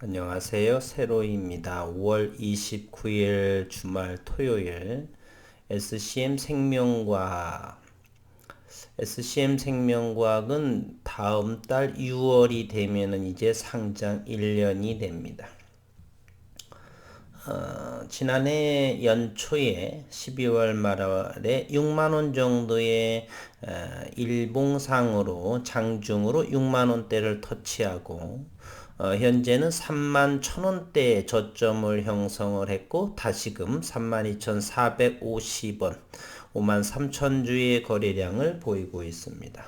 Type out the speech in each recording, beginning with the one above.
안녕하세요. 세로이입니다. 5월 29일 주말 토요일 SCM 생명과학은 다음 달 6월이 되면은 이제 상장 1년이 됩니다. 지난해 연초에 12월 말에 6만원 정도의 일봉상으로 장중으로 6만원대를 터치하고 현재는 3만 1,000원대의 저점을 형성을 했고 다시금 32,450원 5만 3천주의 거래량을 보이고 있습니다.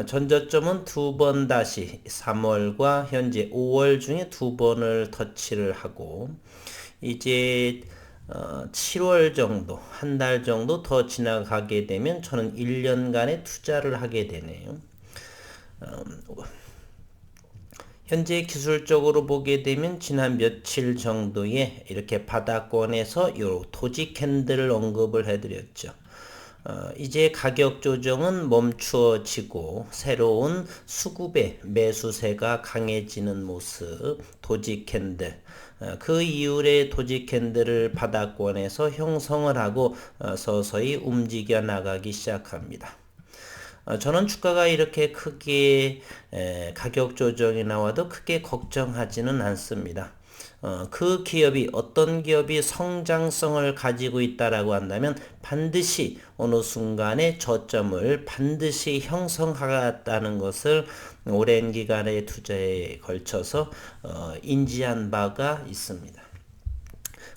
전저점은 두 번 다시 3월과 현재 5월 중에 두 번을 터치를 하고 이제 7월 정도 한 달 정도 더 지나가게 되면 저는 1년간의 투자를 하게 되네요. 현재 기술적으로 보게 되면 지난 며칠 정도에 이렇게 바닥권에서 요 도지 캔들을 언급을 해드렸죠. 이제 가격 조정은 멈추어지고 새로운 수급의 매수세가 강해지는 모습 도지 캔들 그 이후에 도지 캔들을 바닥권에서 형성을 하고 서서히 움직여 나가기 시작합니다. 저는 주가가 이렇게 크게 가격 조정이 나와도 크게 걱정하지는 않습니다. 그 기업이 어떤 기업이 성장성을 가지고 있다라고 한다면 반드시 어느 순간에 저점을 반드시 형성하겠다는 것을 오랜 기간의 투자에 걸쳐서 인지한 바가 있습니다.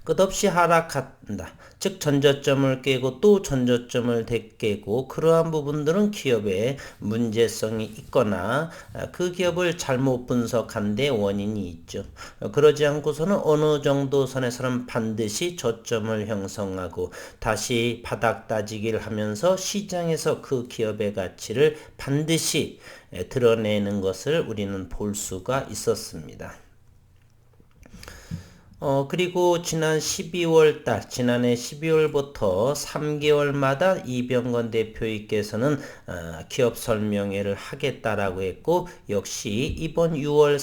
끝없이 하락한다. 즉 전저점을 깨고 또 전저점을 깨고 그러한 부분들은 기업의 문제성이 있거나 그 기업을 잘못 분석한 데 원인이 있죠. 그러지 않고서는 어느 정도 선에서는 반드시 저점을 형성하고 다시 바닥 따지기를 하면서 시장에서 그 기업의 가치를 반드시 드러내는 것을 우리는 볼 수가 있었습니다. 그리고 지난해 12월부터 3개월마다 이병건 대표님께서는 기업 설명회를 하겠다라고 했고, 역시 이번 6월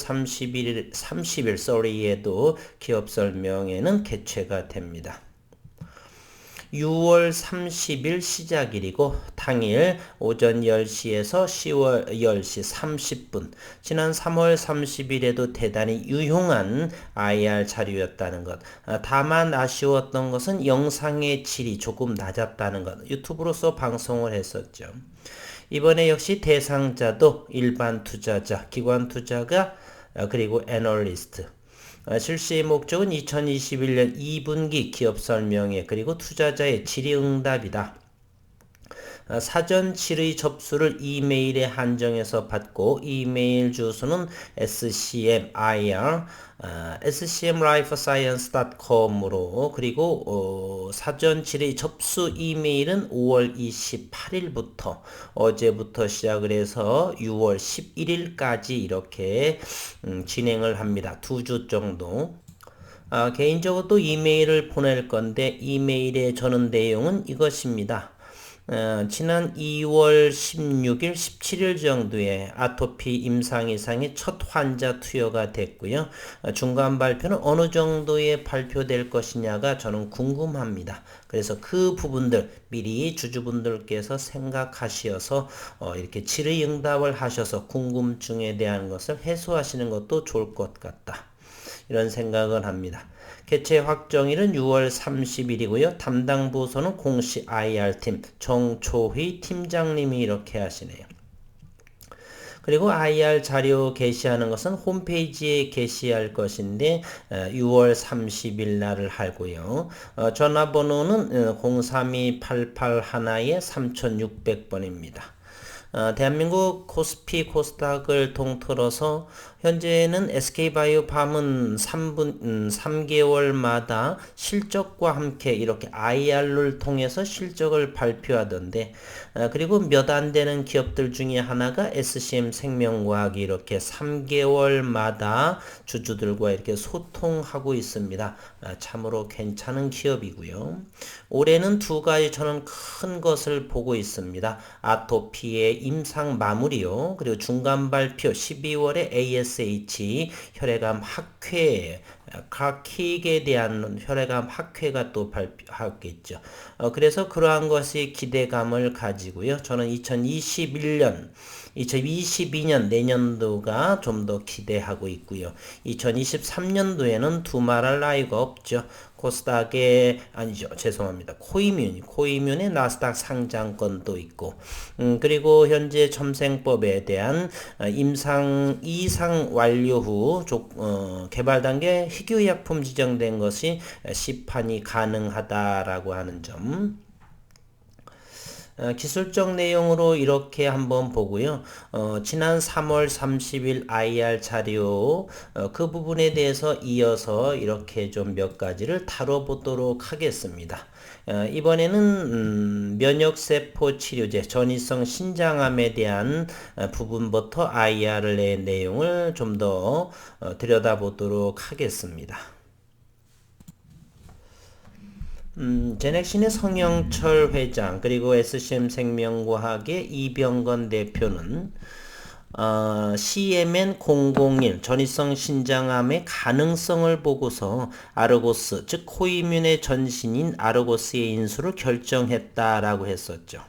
30일에도 기업 설명회는 개최가 됩니다. 6월 30일 시작일이고 당일 오전 10시에서 10월 10시 30분 지난 3월 30일에도 대단히 유용한 IR 자료였다는 것. 다만 아쉬웠던 것은 영상의 질이 조금 낮았다는 것. 유튜브로서 방송을 했었죠. 이번에 역시 대상자도 일반 투자자, 기관 투자가 그리고 애널리스트 실시의 목적은 2021년 2분기 기업 설명회 그리고 투자자의 질의응답이다. 사전 질의 접수를 이메일에 한정해서 받고 이메일 주소는 scmlifescience.com으로 그리고 사전 질의 접수 이메일은 5월 28일부터 어제부터 시작을 해서 6월 11일까지 이렇게 진행을 합니다. 2주 정도. 개인적으로 또 이메일을 보낼 건데 이메일에 저는 내용은 이것입니다. 지난 2월 16일, 17일 정도에 아토피 임상 이상의 첫 환자 투여가 됐고요. 중간 발표는 어느 정도에 발표될 것이냐가 저는 궁금합니다. 그래서 그 부분들 미리 주주분들께서 생각하셔서 이렇게 질의응답을 하셔서 궁금증에 대한 것을 해소하시는 것도 좋을 것 같다. 이런 생각을 합니다. 개최 확정일은 6월 30일이고요. 담당 부서는 공식 IR팀 정초희 팀장님이 이렇게 하시네요. 그리고 IR 자료 게시하는 것은 홈페이지에 게시할 것인데 6월 30일 날을 하고요. 전화번호는 032-8811-3600번입니다. 대한민국 코스피 코스닥을 통틀어서 현재는 SK바이오팜은 3개월마다 실적과 함께 이렇게 IR를 통해서 실적을 발표하던데 그리고 몇 안 되는 기업들 중에 하나가 SCM 생명과학이 이렇게 3개월마다 주주들과 이렇게 소통하고 있습니다. 참으로 괜찮은 기업이고요. 올해는 두 가지 저는 큰 것을 보고 있습니다. 아토피의 임상 마무리요. 그리고 중간 발표 12월에 ASH 혈액암 학회 카킥에 대한 혈액암 학회가 또 발표하겠죠. 그래서 그러한 것이 기대감을 가지고요. 저는 2022년 내년도가 좀 더 기대하고 있고요. 2023년도에는 두말할 나위가 없죠. 코스닥에 아니죠. 죄송합니다. 코이뮨의 나스닥 상장권도 있고 그리고 현재 첨생법에 대한 임상 2상 완료 후 개발 단계 희귀의약품 지정된 것이 시판이 가능하다라고 하는 점. 기술적 내용으로 이렇게 한번 보고요. 지난 3월 30일 IR 자료 그 부분에 대해서 이어서 이렇게 좀 몇 가지를 다뤄보도록 하겠습니다. 이번에는 면역세포 치료제 전이성 신장암에 대한 부분부터 IR의 내용을 좀 더 들여다보도록 하겠습니다. 제넥신의 성영철 회장 그리고 SCM 생명과학의 이병건 대표는 CMN001 전이성 신장암의 가능성을 보고서 아르고스 즉 코이뮨의 전신인 아르고스의 인수를 결정했다라고 했었죠.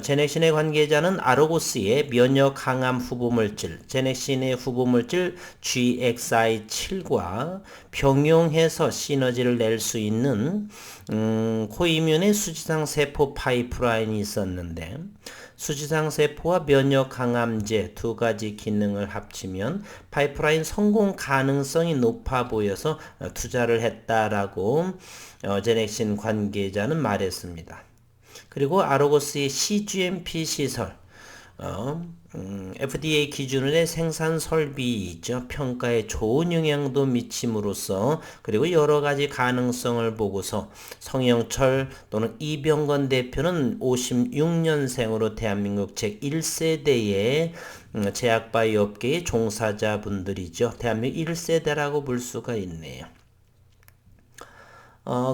제넥신의 관계자는 아르고스의 면역 항암 후보물질, 제넥신의 후보물질 GXI7과 병용해서 시너지를 낼 수 있는 코이뮨의 수지상 세포 파이프라인이 있었는데 수지상 세포와 면역 항암제 두 가지 기능을 합치면 파이프라인 성공 가능성이 높아 보여서 투자를 했다라고 제넥신 관계자는 말했습니다. 그리고 아르고스의 CGMP 시설, FDA 기준의 생산 설비 있죠. 평가에 좋은 영향도 미침으로써 그리고 여러 가지 가능성을 보고서 성영철 또는 이병건 대표는 56년생으로 대한민국 제1세대의 제약바이오 업계의 종사자분들이죠. 대한민국 1세대라고 볼 수가 있네요.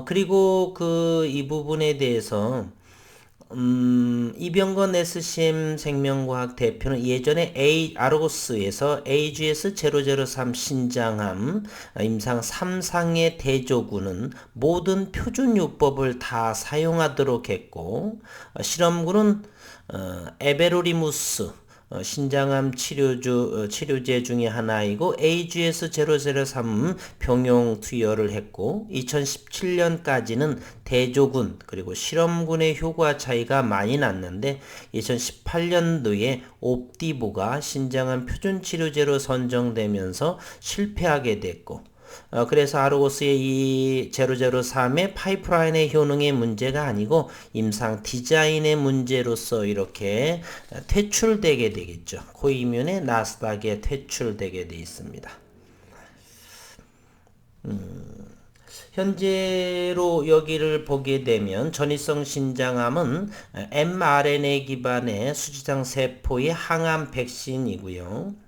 그리고 이 부분에 대해서 이병건 SCM 생명과학 대표는 예전에 아르고스에서 AGS003 신장암 임상 3상의 대조군은 모든 표준요법을 다 사용하도록 했고 실험군은 에베로리무스 신장암 치료제 중에 하나이고 AGS003 병용 투여를 했고 2017년까지는 대조군 그리고 실험군의 효과 차이가 많이 났는데 2018년도에 옵디보가 신장암 표준 치료제로 선정되면서 실패하게 됐고 그래서 아르고스의 이 003의 파이프라인의 효능의 문제가 아니고 임상 디자인의 문제로서 이렇게 퇴출되게 되겠죠. 코이뮨의 나스닥에 퇴출되게 되어 있습니다. 현재로 여기를 보게 되면 전이성 신장암은 mRNA 기반의 수지상 세포의 항암 백신이고요.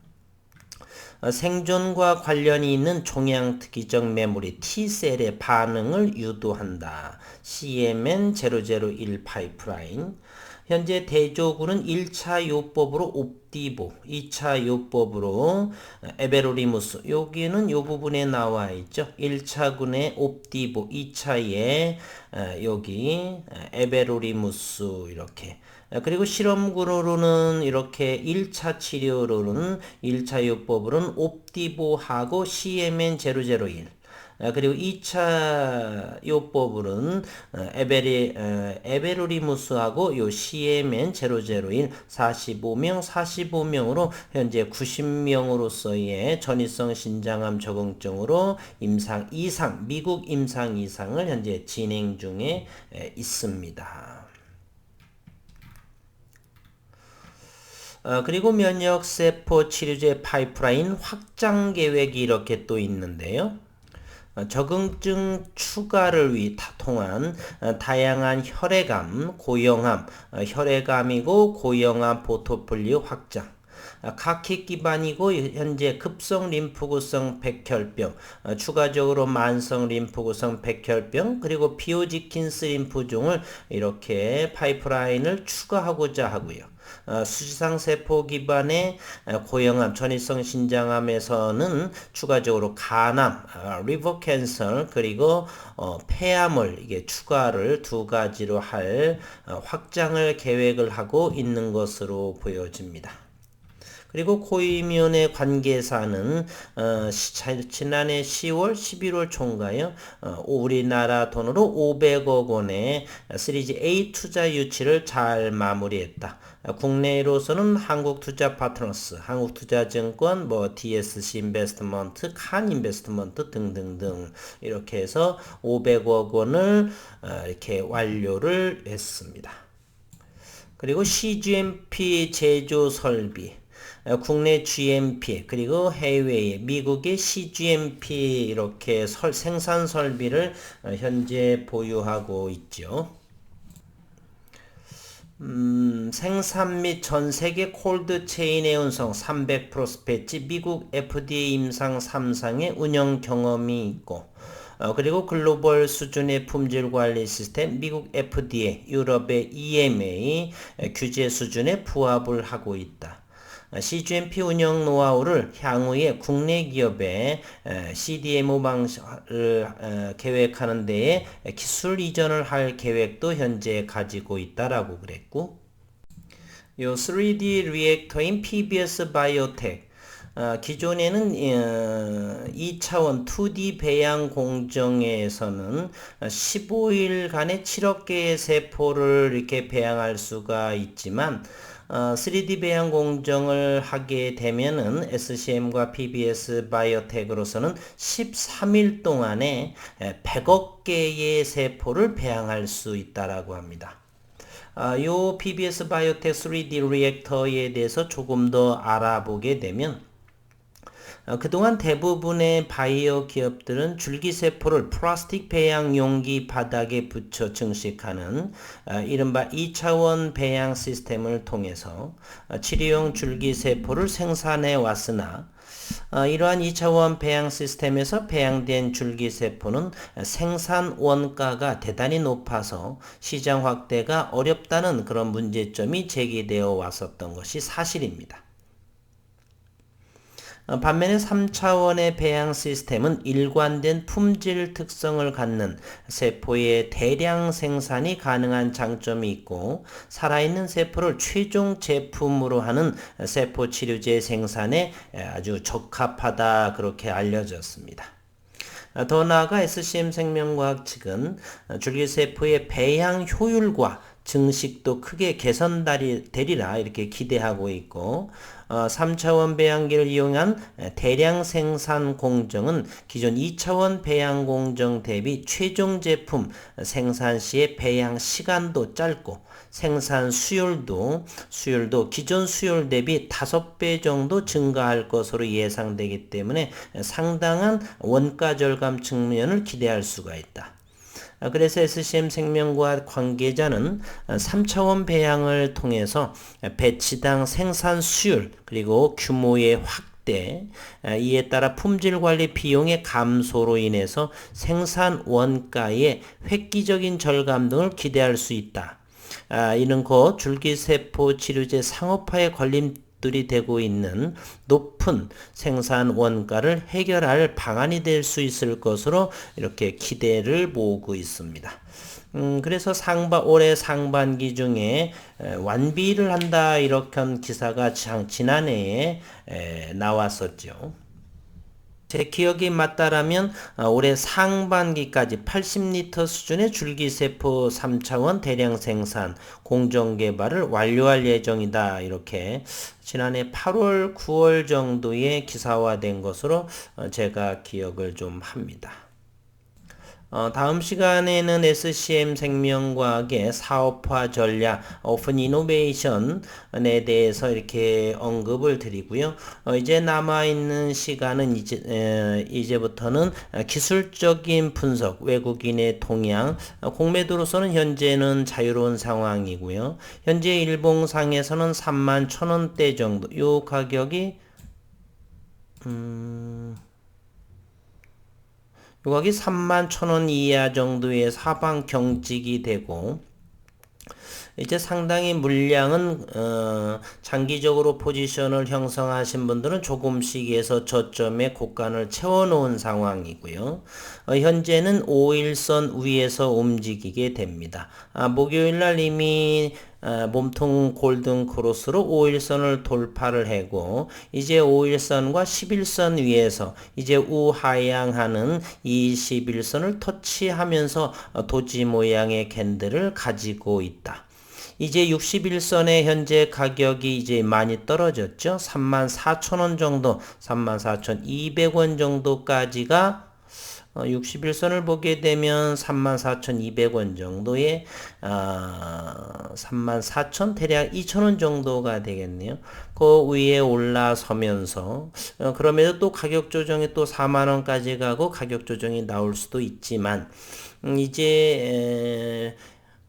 생존과 관련이 있는 종양특이적 메모리 T셀의 반응을 유도한다. CMN001 파이프라인. 현재 대조군은 1차 요법으로 옵디보, 2차 요법으로 에베로리무스. 여기는 요 부분에 나와 있죠. 1차군의 옵디보, 2차에 여기 에베로리무스 이렇게. 그리고 실험군으로는 이렇게 1차 치료로는 1차 요법으로는 옵디보하고 CMN001 그리고 2차 요법으로는 에베로리무스하고 요 CMN001 45명으로 현재 90명으로서의 전이성 신장암 적응증으로 임상 2상, 미국 임상 2상을 현재 진행 중에 있습니다. 그리고 면역세포 치료제 파이프라인 확장 계획이 이렇게 또 있는데요. 적응증 추가를 통한 다양한 혈액암, 고형암, 혈액암이고 고형암 포트폴리오 확장. 카키 기반이고 현재 급성 림프구성 백혈병, 추가적으로 만성 림프구성 백혈병, 그리고 비오지킨스 림프종을 이렇게 파이프라인을 추가하고자 하고요. 수지상 세포 기반의 고형암, 전이성 신장암에서는 추가적으로 간암, 리버 캔서, 그리고 폐암을 이게 추가를 두 가지로 할 확장을 계획을 하고 있는 것으로 보여집니다. 그리고 고위면의 관계사는 지난해 10월, 11월 총가요. 우리나라 돈으로 500억 원의 시리즈 A 투자 유치를 잘 마무리했다. 국내로서는 한국투자파트너스, 한국투자증권, DSC 인베스트먼트, 칸 인베스트먼트 등등등 이렇게 해서 500억 원을 이렇게 완료를 했습니다. 그리고 CGMP 제조 설비, 국내 GMP, 그리고 해외에 미국의 CGMP 이렇게 생산 설비를 현재 보유하고 있죠. 생산 및 전 세계 콜드 체인의 운송 300% 배치, 미국 FDA 임상 3상의 운영 경험이 있고, 그리고 글로벌 수준의 품질 관리 시스템, 미국 FDA, 유럽의 EMA 규제 수준에 부합을 하고 있다. CGMP 운영 노하우를 향후에 국내 기업에 CDMO 방식을 계획하는 데에 기술 이전을 할 계획도 현재 가지고 있다라고 그랬고, 요 3D 리액터인 PBS 바이오텍, 기존에는 2차원 2D 배양 공정에서는 15일간에 7억 개의 세포를 이렇게 배양할 수가 있지만 3D 배양 공정을 하게 되면은 SCM과 PBS 바이오텍으로서는 13일 동안에 100억 개의 세포를 배양할 수 있다라고 합니다. 요 PBS 바이오텍 3D 리액터에 대해서 조금 더 알아보게 되면, 그동안 대부분의 바이오 기업들은 줄기세포를 플라스틱 배양 용기 바닥에 붙여 증식하는 이른바 2차원 배양 시스템을 통해서 치료용 줄기세포를 생산해 왔으나, 이러한 2차원 배양 시스템에서 배양된 줄기세포는 생산 원가가 대단히 높아서 시장 확대가 어렵다는 그런 문제점이 제기되어 왔었던 것이 사실입니다. 반면에 3차원의 배양 시스템은 일관된 품질 특성을 갖는 세포의 대량 생산이 가능한 장점이 있고, 살아있는 세포를 최종 제품으로 하는 세포 치료제 생산에 아주 적합하다 그렇게 알려졌습니다. 더 나아가 SCM 생명과학 측은 줄기세포의 배양 효율과 증식도 크게 개선되리라 이렇게 기대하고 있고, 3차원 배양기를 이용한 대량 생산 공정은 기존 2차원 배양 공정 대비 최종 제품 생산 시의 배양 시간도 짧고, 생산 수율도 기존 수율 대비 5배 정도 증가할 것으로 예상되기 때문에 상당한 원가 절감 측면을 기대할 수가 있다. 그래서 SCM 생명과학 관계자는 3차원 배양을 통해서 배치당 생산 수율, 그리고 규모의 확대, 이에 따라 품질 관리 비용의 감소로 인해서 생산 원가의 획기적인 절감 등을 기대할 수 있다. 이는 곧 줄기세포 치료제 상업화의 걸림돌이 되고 있는 높은 생산 원가를 해결할 방안이 될 수 있을 것으로 이렇게 기대를 모으고 있습니다. 그래서 올해 상반기 중에 완비를 한다 이렇게 한 기사가 지난해에 나왔었죠. 제 기억이 맞다라면 올해 상반기까지 80리터 수준의 줄기세포 3차원 대량 생산 공정 개발을 완료할 예정이다 이렇게 지난해 8월 9월 정도에 기사화된 것으로 제가 기억을 좀 합니다. 다음 시간에는 SCM 생명과학의 사업화 전략, 오픈 이노베이션에 대해서 이렇게 언급을 드리고요. 이제 남아있는 시간은 이제부터는 기술적인 분석, 외국인의 동향, 공매도로서는 현재는 자유로운 상황이고요. 현재 일봉상에서는 31,000원대 정도, 요 가격이 요각이 31,000원 이하 정도의 하방 경직이 되고 이제 상당히 물량은 장기적으로 포지션을 형성하신 분들은 조금씩에서 저점에 고간을 채워놓은 상황이고요. 현재는 5일선 위에서 움직이게 됩니다. 목요일날 이미 몸통 골든 크로스로 5일선을 돌파를 하고 이제 5일선과 11선 위에서 이제 우하향하는 21선을 터치하면서 도지 모양의 캔들을 가지고 있다. 이제 61선의 현재 가격이 이제 많이 떨어졌죠. 34,000원 정도, 34,200원 정도까지가 61선을 보게 되면 34,200원 정도의 34,000 대략 2,000원 정도가 되겠네요. 그 위에 올라서면서 그럼에도 또 가격 조정이 또 4만원까지 가고 가격 조정이 나올 수도 있지만 이제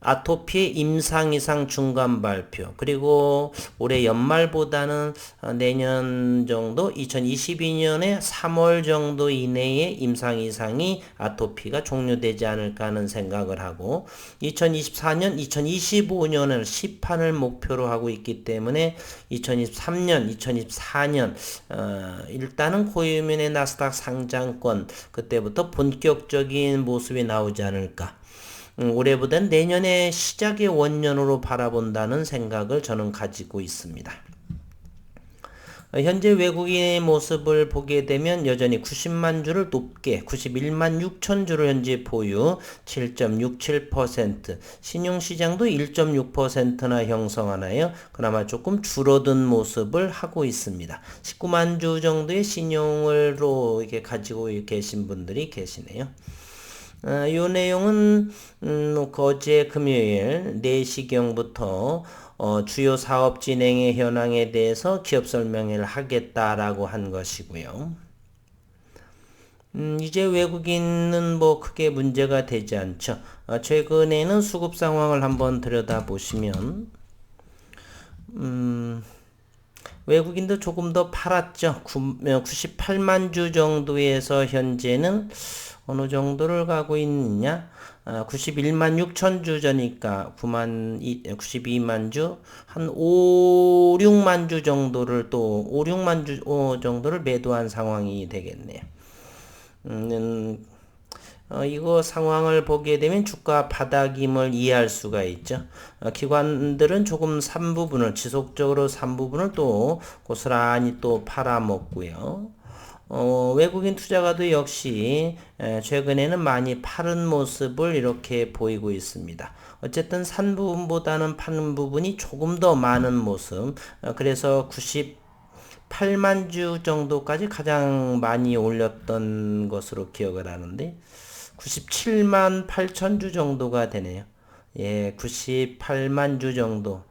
아토피 임상 이상 중간 발표 그리고 올해 연말보다는 내년 정도 2022년에 3월 정도 이내에 임상 이상이 아토피가 종료되지 않을까 하는 생각을 하고 2024년 2025년을 시판을 목표로 하고 있기 때문에 2023년 2024년 일단은 고유면의 나스닥 상장권 그때부터 본격적인 모습이 나오지 않을까 올해보다는 내년의 시작의 원년으로 바라본다는 생각을 저는 가지고 있습니다. 현재 외국인의 모습을 보게 되면 여전히 90만 주를 높게 91만 6천 주를 현재 보유 7.67% 신용시장도 1.6%나 형성하나요? 그나마 조금 줄어든 모습을 하고 있습니다. 19만 주 정도의 신용으로 이렇게 가지고 계신 분들이 계시네요. 이 내용은 어제 금요일 4시경부터 주요 사업 진행의 현황에 대해서 기업 설명회를 하겠다라고 한 것이고요. 이제 외국인은 뭐 크게 문제가 되지 않죠. 최근에는 수급 상황을 한번 들여다보시면 외국인도 조금 더 팔았죠. 98만 주 정도에서 현재는 어느 정도를 가고 있느냐? 91만 6천 주 전이니까 92만 주, 한 5, 6만 주 정도를 또 5, 6만 주 정도를 매도한 상황이 되겠네요. 이거 상황을 보게 되면 주가 바닥임을 이해할 수가 있죠. 기관들은 조금 지속적으로 3부분을 또 고스란히 또 팔아먹고요. 외국인 투자가도 역시 최근에는 많이 파는 모습을 이렇게 보이고 있습니다. 어쨌든 산 부분보다는 파는 부분이 조금 더 많은 모습. 그래서 98만 주 정도까지 가장 많이 올렸던 것으로 기억을 하는데 97만 8천 주 정도가 되네요. 예, 98만 주 정도.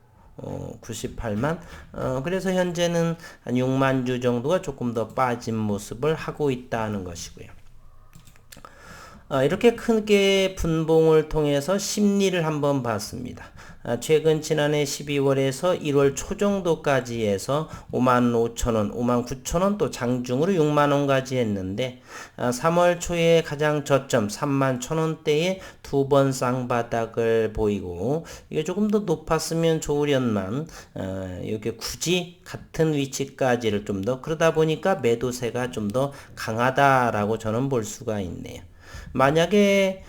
98만 그래서 현재는 한 6만 주 정도가 조금 더 빠진 모습을 하고 있다는 것이고요. 이렇게 크게 분봉을 통해서 심리를 한번 봤습니다. 최근 지난해 12월에서 1월 초 정도까지 해서 55,000원, 59,000원 또 장중으로 6만원까지 했는데 3월 초에 가장 저점 31,000원대에 두 번 쌍바닥을 보이고 이게 조금 더 높았으면 좋으련만 이렇게 굳이 같은 위치까지를 좀 더 그러다 보니까 매도세가 좀 더 강하다라고 저는 볼 수가 있네요. 만약에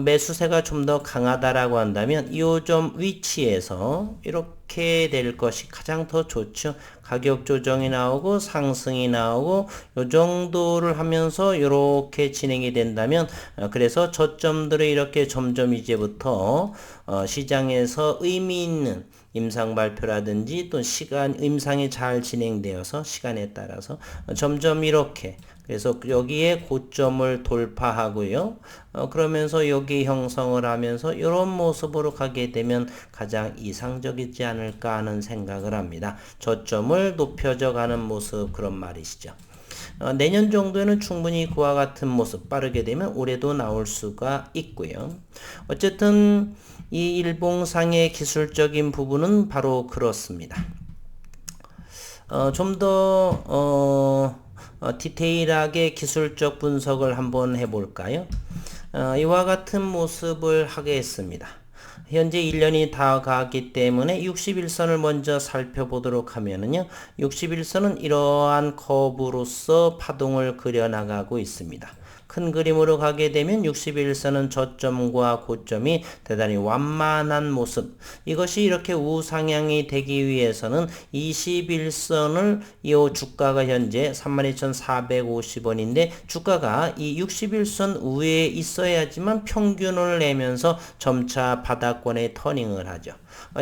매수세가 좀 더 강하다라고 한다면 이 점 위치에서 이렇게 될 것이 가장 더 좋죠. 가격 조정이 나오고 상승이 나오고 요 정도를 하면서 이렇게 진행이 된다면 그래서 저점들을 이렇게 점점 이제부터 시장에서 의미 있는 임상 발표라든지 또 임상이 잘 진행되어서 시간에 따라서 점점 이렇게 그래서 여기에 고점을 돌파하고요. 그러면서 여기 형성을 하면서 이런 모습으로 가게 되면 가장 이상적이지 않을까 하는 생각을 합니다. 저점을 높여져 가는 모습, 그런 말이시죠. 내년 정도에는 충분히 그와 같은 모습, 빠르게 되면 올해도 나올 수가 있고요. 어쨌든 이 일봉상의 기술적인 부분은 바로 그렇습니다. 좀 더 디테일하게 기술적 분석을 한번 해볼까요? 이와 같은 모습을 하겠습니다. 현재 1년이 다 가기 때문에 61선을 먼저 살펴보도록 하면은요. 61선은 이러한 커브로서 파동을 그려나가고 있습니다. 큰 그림으로 가게 되면 61선은 저점과 고점이 대단히 완만한 모습. 이것이 이렇게 우상향이 되기 위해서는 21선을 이 주가가 현재 32,450원인데 주가가 이 61선 위에 있어야지만 평균을 내면서 점차 바닥권에 터닝을 하죠.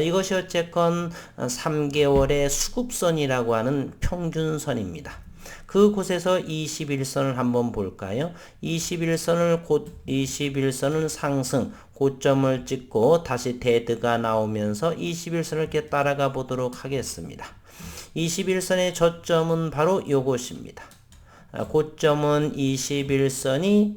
이것이 어쨌건 3개월의 수급선이라고 하는 평균선입니다. 그곳에서 21선을 한번 볼까요? 21선은 상승, 고점을 찍고 다시 데드가 나오면서 21선을 이렇게 따라가 보도록 하겠습니다. 21선의 저점은 바로 요것입니다. 고점은 21선이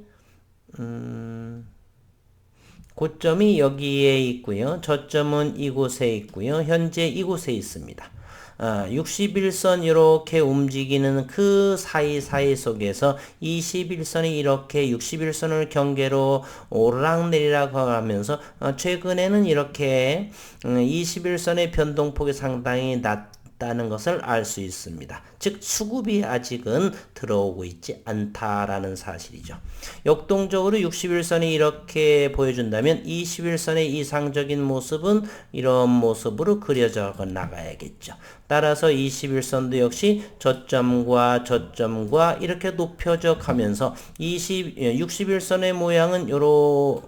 고점이 여기에 있고요. 저점은 이곳에 있고요. 현재 이곳에 있습니다. 61선 이렇게 움직이는 그 사이사이 속에서 21선이 이렇게 61선을 경계로 오르락내리락 하면서 최근에는 이렇게 21선의 변동폭이 상당히 낮다는 것을 알 수 있습니다. 즉 수급이 아직은 들어오고 있지 않다라는 사실이죠. 역동적으로 61선이 이렇게 보여준다면 21선의 이상적인 모습은 이런 모습으로 그려져 나가야겠죠. 따라서 21선도 역시 저점과 저점과 이렇게 높여져 가면서 61선의 모양은 요런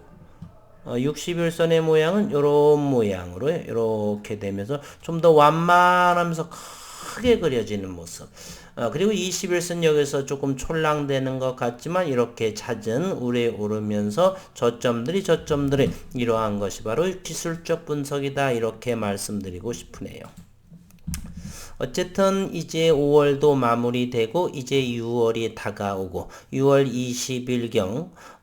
61선의 모양은 요런 모양으로 이렇게 되면서 좀 더 완만하면서 크게 그려지는 모습. 그리고 21선 여기서 조금 촐랑되는 것 같지만 이렇게 잦은 우레 오르면서 저점들이 이러한 것이 바로 기술적 분석이다, 이렇게 말씀드리고 싶으네요. 어쨌든 이제 5월도 마무리되고 이제 6월이 다가오고 6월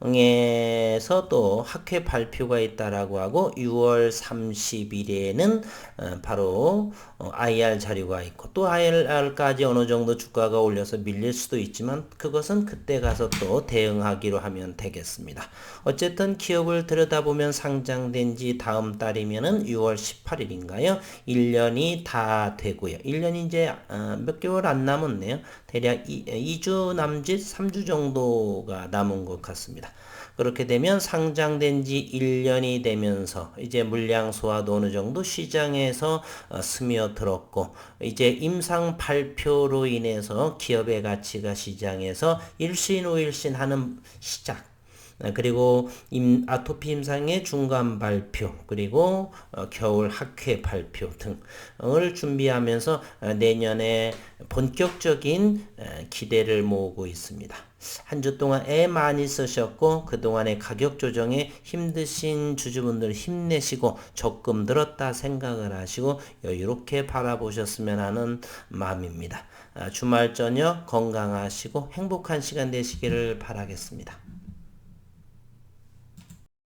20일경에서 또 학회 발표가 있다라고 하고 6월 30일에는 바로 IR 자료가 있고 또 IR까지 어느 정도 주가가 올려서 밀릴 수도 있지만 그것은 그때 가서 또 대응하기로 하면 되겠습니다. 어쨌든 기업을 들여다보면 상장된 지 다음 달이면은 6월 18일인가요? 1년이 다 되고요. 1년이 이제 몇 개월 안 남았네요. 대략 2주 남짓 3주 정도가 남은 것 같습니다. 그렇게 되면 상장된 지 1년이 되면서 이제 물량 소화도 어느 정도 시장에서 스며들었고 이제 임상 발표로 인해서 기업의 가치가 시장에서 일신오일신 하는 시작, 그리고 아토피 임상의 중간 발표, 그리고 겨울 학회 발표 등을 준비하면서 내년에 본격적인 기대를 모으고 있습니다. 한 주 동안 애 많이 쓰셨고 그동안의 가격 조정에 힘드신 주주분들 힘내시고 적금 들었다 생각을 하시고 여유롭게 바라보셨으면 하는 마음입니다. 주말 저녁 건강하시고 행복한 시간 되시기를 바라겠습니다.